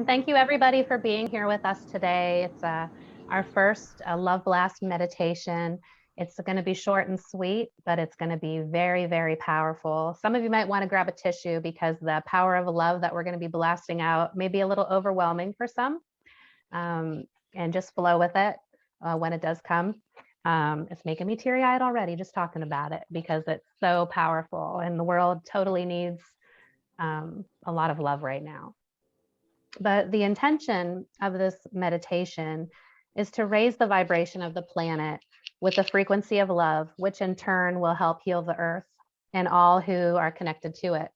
And thank you everybody for being here with us today. It's our first Love Blast meditation. It's going to be short and sweet, but it's going to be very, very powerful. Some of you might want to grab a tissue because the power of love that we're going to be blasting out may be a little overwhelming for some, and just flow with it when it does come. It's making me teary-eyed already just talking about it because it's so powerful and the world totally needs a lot of love right now. But the intention of this meditation is to raise the vibration of the planet with the frequency of love, which in turn will help heal the earth and all who are connected to it.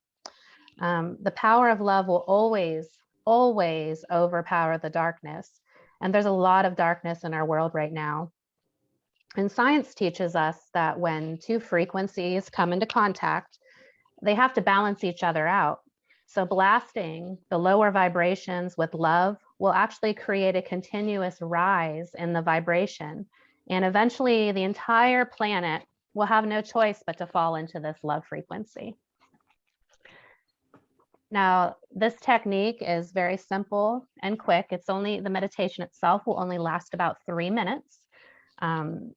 The power of love will always, always overpower the darkness. And there's a lot of darkness in our world right now. And science teaches us that when two frequencies come into contact, they have to balance each other out. So blasting the lower vibrations with love will actually create a continuous rise in the vibration. And eventually the entire planet will have no choice but to fall into this love frequency. Now, this technique is very simple and quick. The meditation itself will only last about 3 minutes. And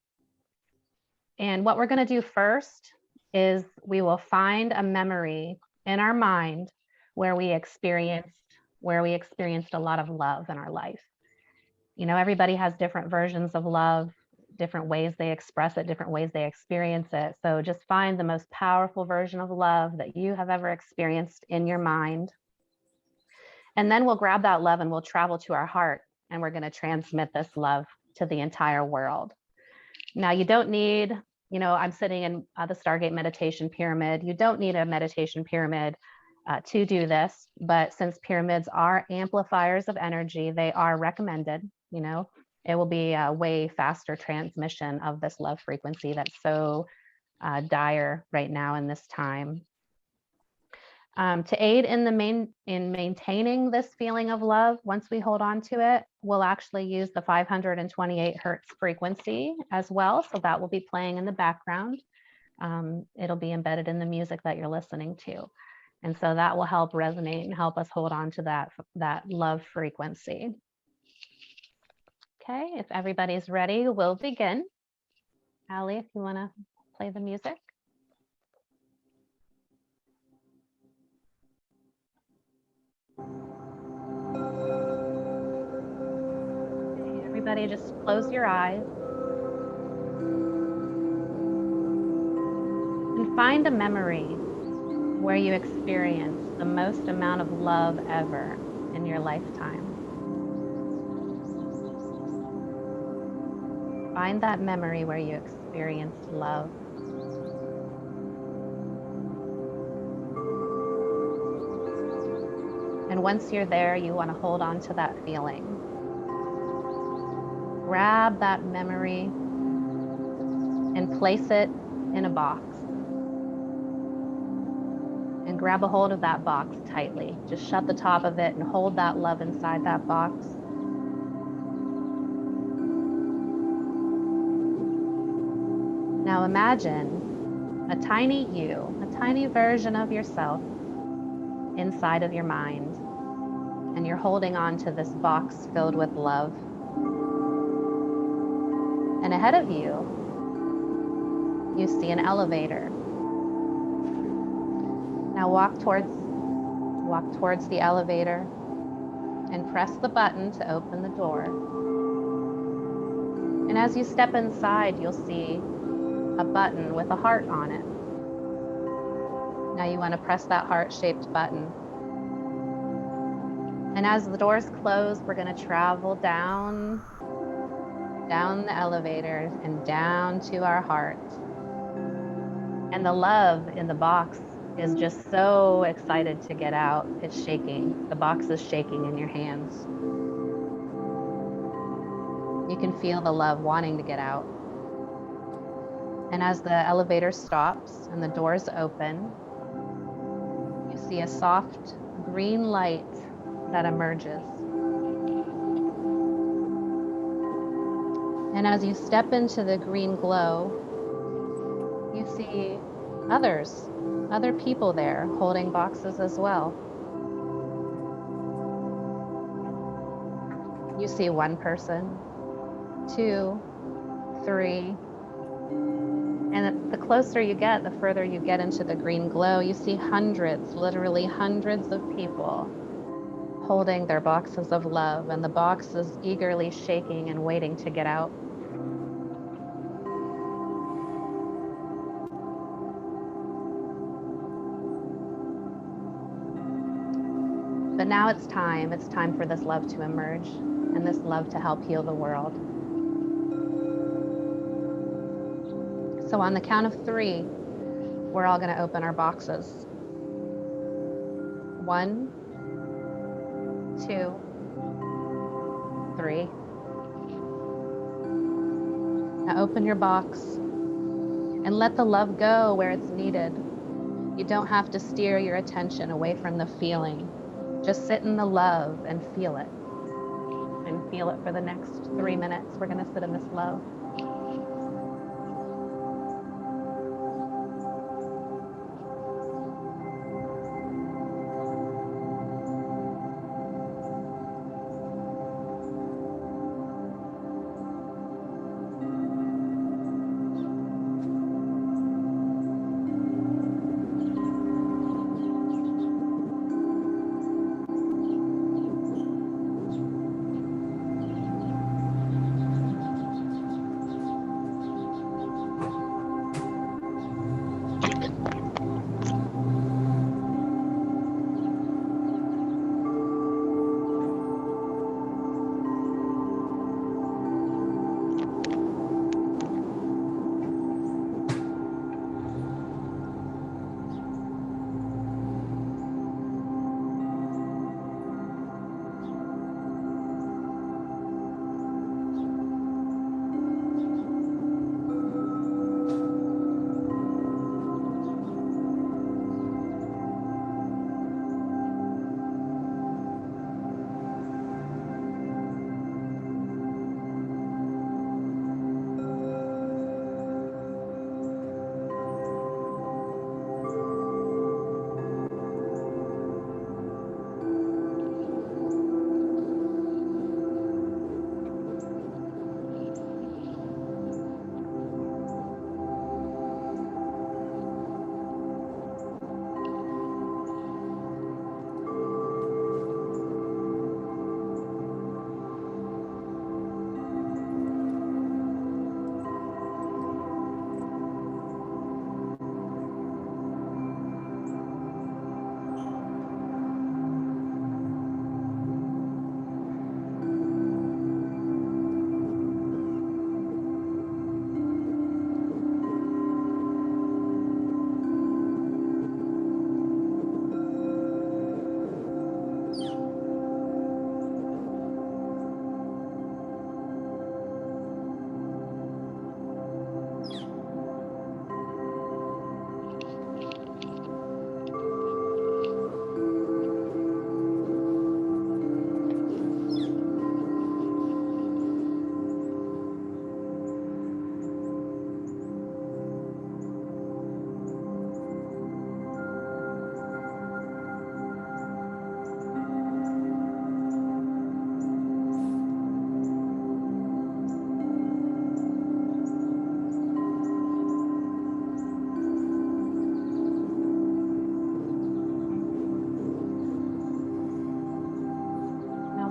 what we're going to do first is we will find a memory in our mind where we experienced a lot of love in our life. You know, everybody has different versions of love, different ways they express it, different ways they experience it. So just find the most powerful version of love that you have ever experienced in your mind. And then we'll grab that love and we'll travel to our heart and we're going to transmit this love to the entire world. Now, you don't need, I'm sitting in the Stargate meditation pyramid. You don't need a meditation pyramid to do this, but since pyramids are amplifiers of energy, they are recommended. It will be a way faster transmission of this love frequency that's so dire right now in this time. To aid in maintaining this feeling of love, once we hold on to it, we'll actually use the 528 hertz frequency as well. So that will be playing in the background. It'll be embedded in the music that you're listening to. And so that will help resonate and help us hold on to that love frequency. Okay, if everybody's ready, we'll begin. Ali, if you want to play the music. Okay, everybody just close your eyes. And find a memory where you experience the most amount of love ever in your lifetime. Find that memory where you experienced love. And once you're there, you want to hold on to that feeling. Grab that memory and place it in a box. And grab a hold of that box tightly. Just shut the top of it and hold that love inside that box. Now imagine a tiny you, a tiny version of yourself inside of your mind. And you're holding on to this box filled with love. And ahead of you, you see an elevator. Now walk towards the elevator and press the button to open the door. And as you step inside, you'll see a button with a heart on it. Now you want to press that heart-shaped button. And as the doors close, we're going to travel down the elevator and down to our heart. And the love in the box is just so excited to get out. It's shaking. The box is shaking in your hands. You can feel the love wanting to get out. And as the elevator stops and the doors open, you see a soft green light that emerges. And as you step into the green glow, you see other people there holding boxes as well. You see one person, two, three, and the closer you get, the further you get into the green glow, you see hundreds, literally hundreds of people holding their boxes of love, and the box is eagerly shaking and waiting to get out. But now it's time for this love to emerge and this love to help heal the world. So on the count of 3, we're all going to open our boxes. 1, 2, 3. Now open your box and let the love go where it's needed. You don't have to steer your attention away from the feeling. Just sit in the love and feel it. And feel it for the next 3 minutes. We're going to sit in this love.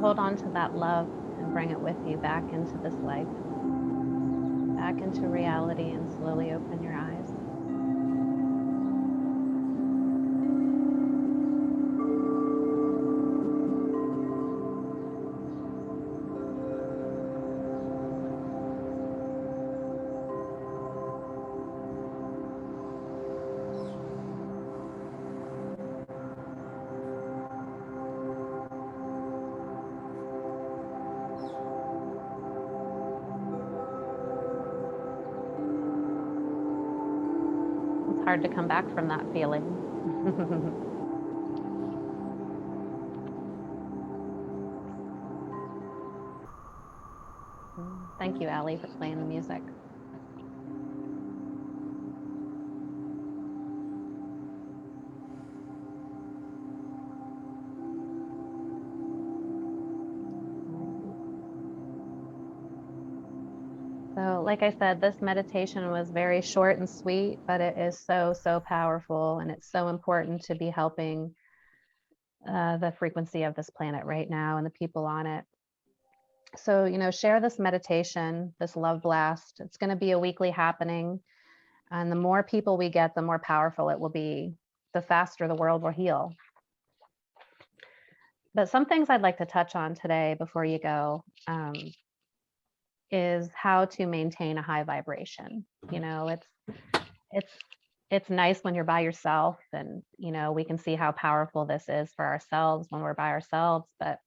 Hold on to that love and bring it with you back into this life, back into reality, and slowly open your eyes. Hard to come back from that feeling. Thank you, Allie, for playing the music. So, like I said, this meditation was very short and sweet, but it is so, so powerful. And it's so important to be helping the frequency of this planet right now and the people on it. So, share this meditation, this love blast. It's going to be a weekly happening. And the more people we get, the more powerful it will be, the faster the world will heal. But some things I'd like to touch on today before you go is how to maintain a high vibration. It's it's nice when you're by yourself, and we can see how powerful this is for ourselves when we're by ourselves, but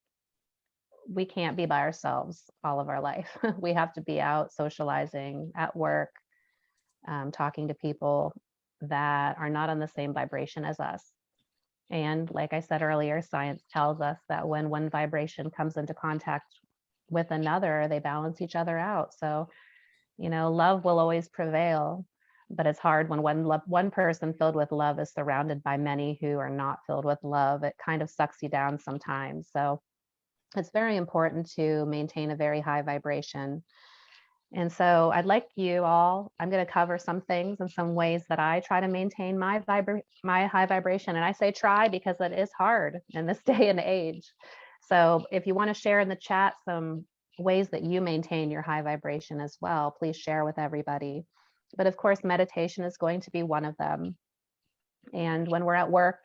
we can't be by ourselves all of our life. We have to be out socializing, at work, talking to people that are not on the same vibration as us. And like I said earlier, science tells us that when one vibration comes into contact with another, they balance each other out. So, love will always prevail, but it's hard when one person filled with love is surrounded by many who are not filled with love. It kind of sucks you down sometimes. So it's very important to maintain a very high vibration. And so I'd like you all, I'm going to cover some things and some ways that I try to maintain my high vibration. And I say try because it is hard in this day and age. So if you want to share in the chat some ways that you maintain your high vibration as well, please share with everybody. But of course, meditation is going to be one of them. And when we're at work,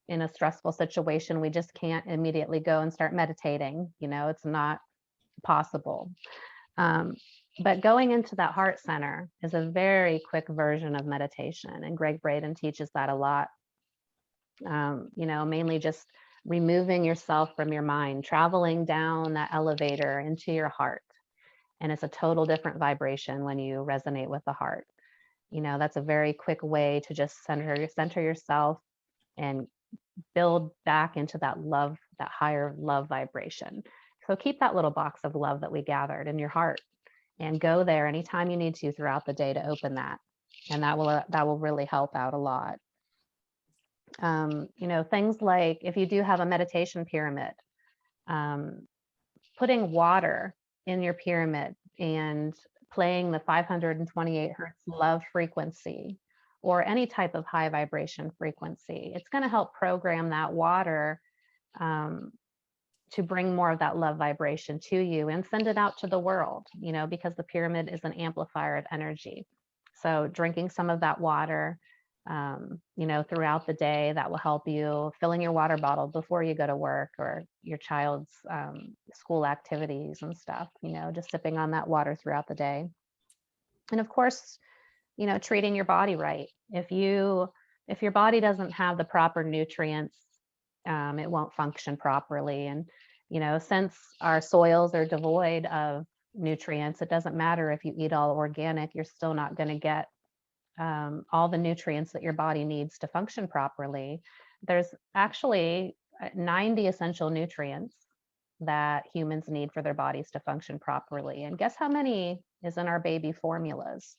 in a stressful situation, we just can't immediately go and start meditating. It's not possible. But going into that heart center is a very quick version of meditation. And Gregg Braden teaches that a lot. Mainly just removing yourself from your mind, traveling down that elevator into your heart. And it's a total different vibration when you resonate with the heart. That's a very quick way to just center yourself and build back into that love, that higher love vibration. So keep that little box of love that we gathered in your heart and go there anytime you need to throughout the day to open that. And that will really help out a lot. Things like if you do have a meditation pyramid, putting water in your pyramid and playing the 528 hertz love frequency or any type of high vibration frequency, it's going to help program that water to bring more of that love vibration to you and send it out to the world, because the pyramid is an amplifier of energy. So drinking some of that water, throughout the day, that will help you. Filling your water bottle before you go to work or your child's school activities and stuff, just sipping on that water throughout the day. And of course, treating your body right. If your body doesn't have the proper nutrients, it won't function properly. And, since our soils are devoid of nutrients, it doesn't matter if you eat all organic, you're still not going to get all the nutrients that your body needs to function properly. There's actually 90 essential nutrients that humans need for their bodies to function properly. And guess how many is in our baby formulas?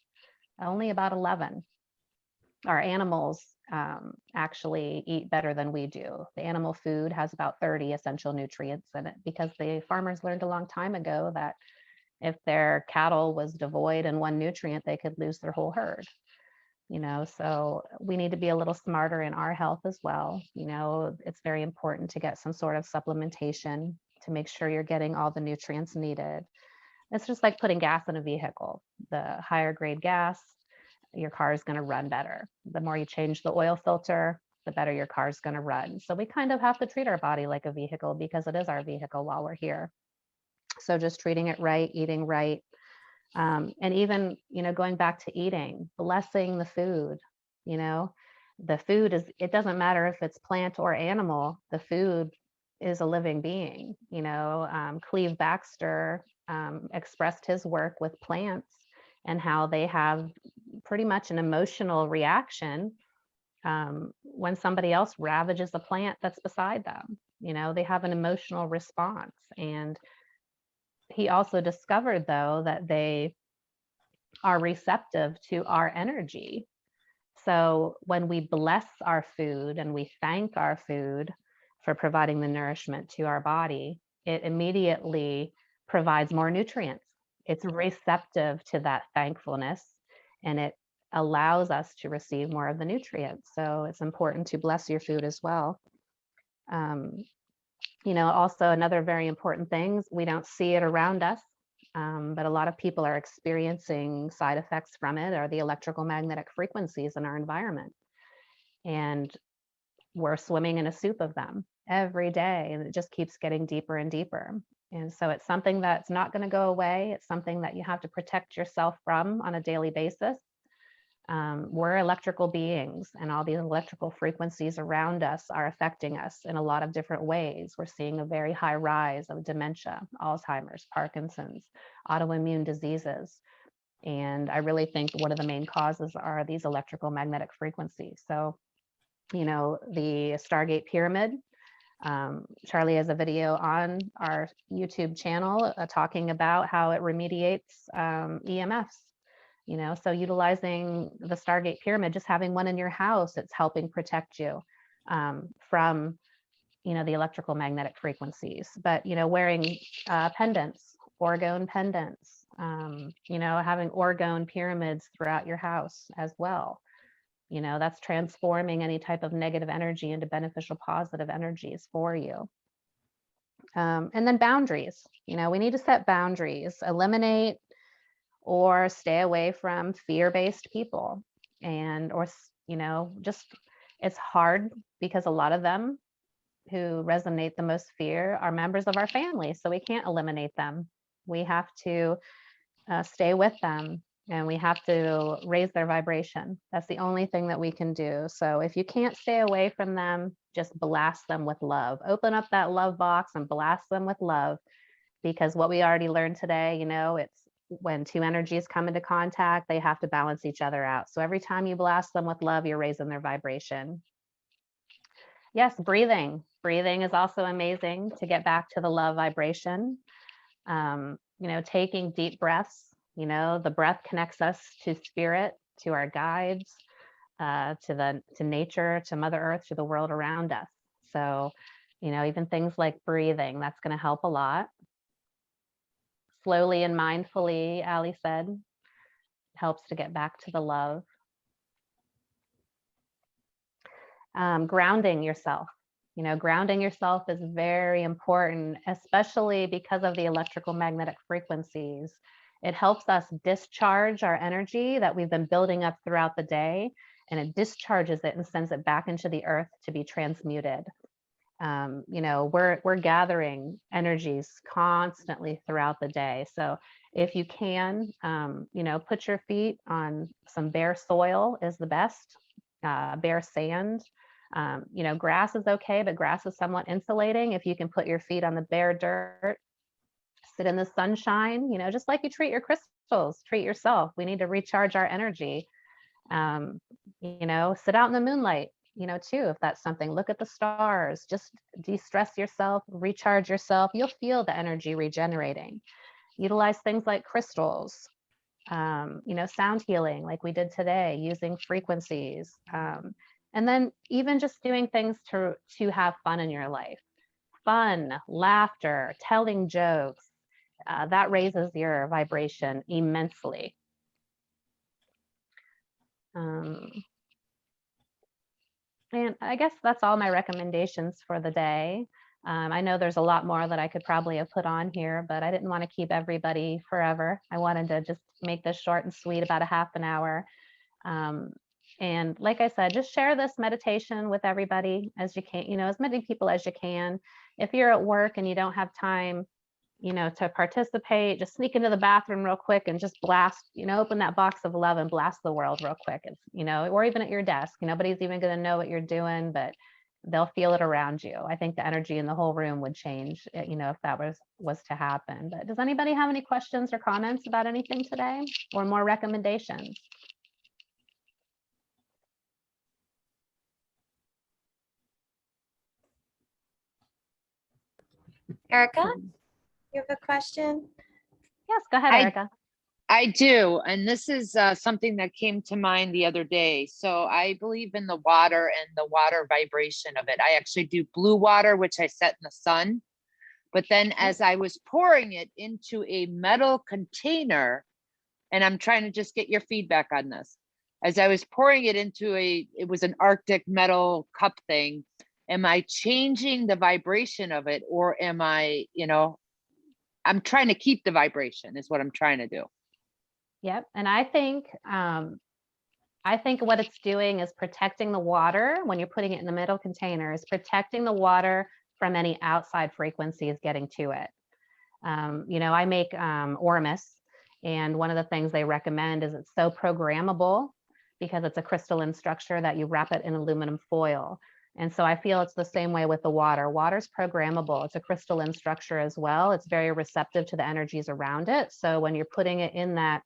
Only about 11. Our animals actually eat better than we do. The animal food has about 30 essential nutrients in it because the farmers learned a long time ago that if their cattle was devoid in one nutrient, they could lose their whole herd. So we need to be a little smarter in our health as well. It's very important to get some sort of supplementation to make sure you're getting all the nutrients needed. It's just like putting gas in a vehicle. The higher grade gas, your car is going to run better. The more you change the oil filter, the better your car is going to run. So we kind of have to treat our body like a vehicle because it is our vehicle while we're here. So just treating it right, eating right. And even, going back to eating, blessing the food, the food is, it doesn't matter if it's plant or animal, the food is a living being. Cleve Baxter expressed his work with plants and how they have pretty much an emotional reaction when somebody else ravages a plant that's beside them. They have an emotional response. And he also discovered, though, that they are receptive to our energy. So when we bless our food and we thank our food for providing the nourishment to our body, it immediately provides more nutrients it's receptive to that thankfulness, and it allows us to receive more of the nutrients. So it's important to bless your food as well. Also another very important thing, we don't see it around us, but a lot of people are experiencing side effects from it, or the electrical magnetic frequencies in our environment. And we're swimming in a soup of them every day, and it just keeps getting deeper and deeper. And so it's something that's not going to go away. It's something that you have to protect yourself from on a daily basis. We're electrical beings, and all these electrical frequencies around us are affecting us in a lot of different ways. We're seeing a very high rise of dementia, Alzheimer's, Parkinson's, autoimmune diseases. And I really think one of the main causes are these electrical magnetic frequencies. So, the Stargate Pyramid, Charlie has a video on our YouTube channel talking about how it remediates EMFs. So utilizing the Stargate Pyramid, just having one in your house, it's helping protect you from, the electrical magnetic frequencies. But, wearing pendants, orgone pendants, having orgone pyramids throughout your house as well. That's transforming any type of negative energy into beneficial, positive energies for you. And then boundaries, we need to set boundaries, eliminate or stay away from fear-based people. Just it's hard because a lot of them who resonate the most fear are members of our family. So we can't eliminate them. We have to stay with them, and we have to raise their vibration. That's the only thing that we can do. So if you can't stay away from them, just blast them with love. Open up that love box and blast them with love, because what we already learned today, it's when two energies come into contact, they have to balance each other out. So every time you blast them with love, you're raising their vibration. Yes, breathing. Breathing is also amazing to get back to the love vibration. Taking deep breaths. The breath connects us to spirit, to our guides, to nature, to Mother Earth, to the world around us. So, even things like breathing, that's going to help a lot. Slowly and mindfully, Ali said, helps to get back to the love. Grounding yourself. Grounding yourself is very important, especially because of the electrical magnetic frequencies. It helps us discharge our energy that we've been building up throughout the day, and it discharges it and sends it back into the earth to be transmuted. We're gathering energies constantly throughout the day. So if you can, put your feet on some bare soil is the best, bare sand. Grass is okay, but grass is somewhat insulating. If you can put your feet on the bare dirt, sit in the sunshine, just like you treat your crystals, treat yourself. We need to recharge our energy. Sit out in the moonlight, too, if that's something. Look at the stars, just de-stress yourself, recharge yourself. You'll feel the energy regenerating. Utilize things like crystals, sound healing, like we did today, using frequencies. And then even just doing things to have fun in your life. Fun, laughter, telling jokes, that raises your vibration immensely. And I guess that's all my recommendations for the day. I know there's a lot more that I could probably have put on here, but I didn't want to keep everybody forever. I wanted to just make this short and sweet, about a half an hour. And like I said, just share this meditation with everybody as you can, as many people as you can. If you're at work and you don't have time, to participate, just sneak into the bathroom real quick and just blast, open that box of love and blast the world real quick. It's, or even at your desk, nobody's even going to know what you're doing, but they'll feel it around you. I think the energy in the whole room would change, if that was to happen. But does anybody have any questions or comments about anything today, or more recommendations? Erica, you have a question? Yes, go ahead, Erica. I do. And this is something that came to mind the other day. So I believe in the water and the water vibration of it. I actually do blue water, which I set in the sun. But then as I was pouring it into a metal container, and I'm trying to just get your feedback on this. As I was pouring it into it was an Arctic metal cup thing. Am I changing the vibration of it, or am I, I'm trying to keep the vibration is what I'm trying to do. Yep. And I think what it's doing is protecting the water when you're putting it in the middle container, is protecting the water from any outside frequencies getting to it. I make Ormus, and one of the things they recommend is it's so programmable because it's a crystalline structure that you wrap it in aluminum foil. And so I feel it's the same way with the water. Water's programmable. It's a crystalline structure as well. It's very receptive to the energies around it. So when you're putting it in that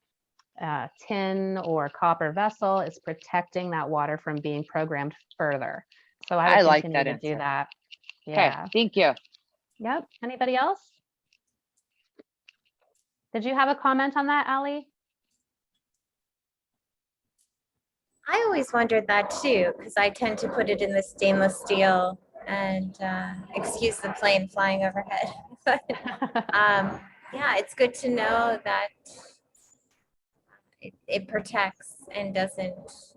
tin or copper vessel, it's protecting that water from being programmed further. So I I would like continue that to do answer. that. Okay, Yeah. thank you. Yep. Anybody else? Did you have a comment on that, Ali? I always wondered that too, because I tend to put it in the stainless steel and excuse the plane flying overhead. But yeah, it's good to know that it protects and doesn't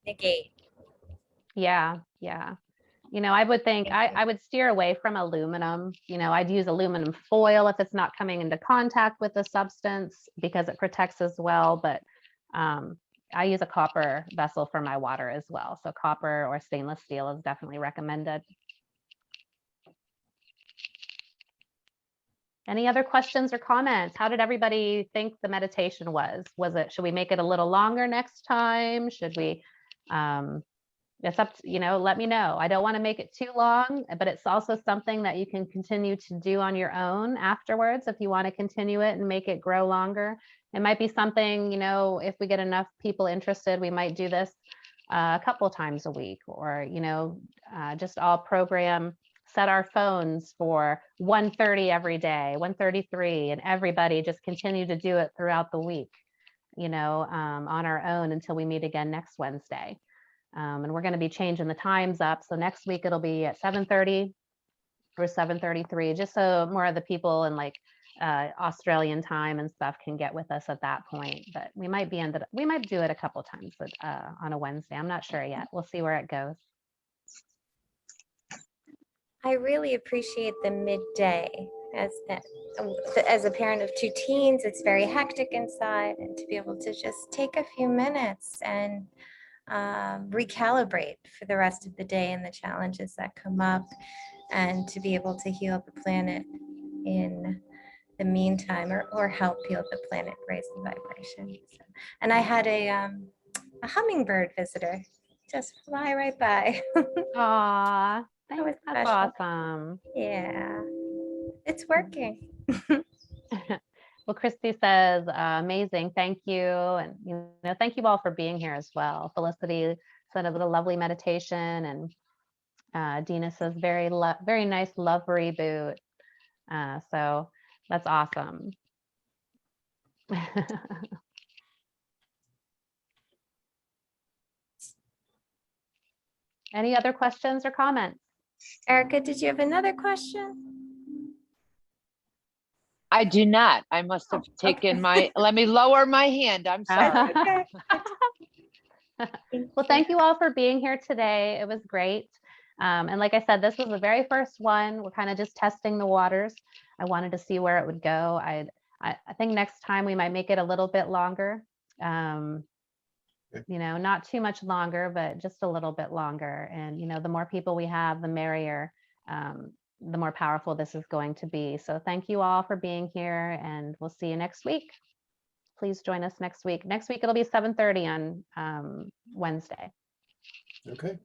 negate. Yeah. I would think I would steer away from aluminum. I'd use aluminum foil if it's not coming into contact with the substance because it protects as well. But I use a copper vessel for my water as well. So copper or stainless steel is definitely recommended. Any other questions or comments? How did everybody think the meditation was? Should we make it a little longer next time? Should we, it's up to, let me know. I don't want to make it too long, but it's also something that you can continue to do on your own afterwards if you want to continue it and make it grow longer. It might be something, if we get enough people interested, we might do this a couple of times a week, or, just all program, set our phones for 1:30 every day, 1:33, and everybody just continue to do it throughout the week, on our own until we meet again next Wednesday. And we're going to be changing the times up. So next week it'll be at 7:30 or 7:33, just so more of the people in Australian time and stuff can get with us at that point. But we might do it a couple times on a Wednesday. I'm not sure yet. We'll see where it goes. I really appreciate the midday. As a parent of 2 teens, it's very hectic inside, and to be able to just take a few minutes and recalibrate for the rest of the day and the challenges that come up, and to be able to heal the planet in the meantime, or help heal the planet, raise the vibration. And I had a hummingbird visitor just fly right by. Aw, That was thanks. That's special. awesome. Yeah, it's working. Well, Christy says, amazing, thank you. And, thank you all for being here as well. Felicity said it was a lovely meditation, and Dina says, very nice love reboot. So that's awesome. Any other questions or comments? Erica, did you have another question? Oh, I do not. I must have taken let me lower my hand. I'm sorry. Okay. Well, thank you all for being here today. It was great. And like I said, this was the very first one. We're kind of just testing the waters. I wanted to see where it would go. I think next time we might make it a little bit longer. Not too much longer, but just a little bit longer. And, the more people we have, the merrier, the more powerful this is going to be. So thank you all for being here, and we'll see you next week. Please join us next week. Next week, it'll be 7:30 on Wednesday. Okay.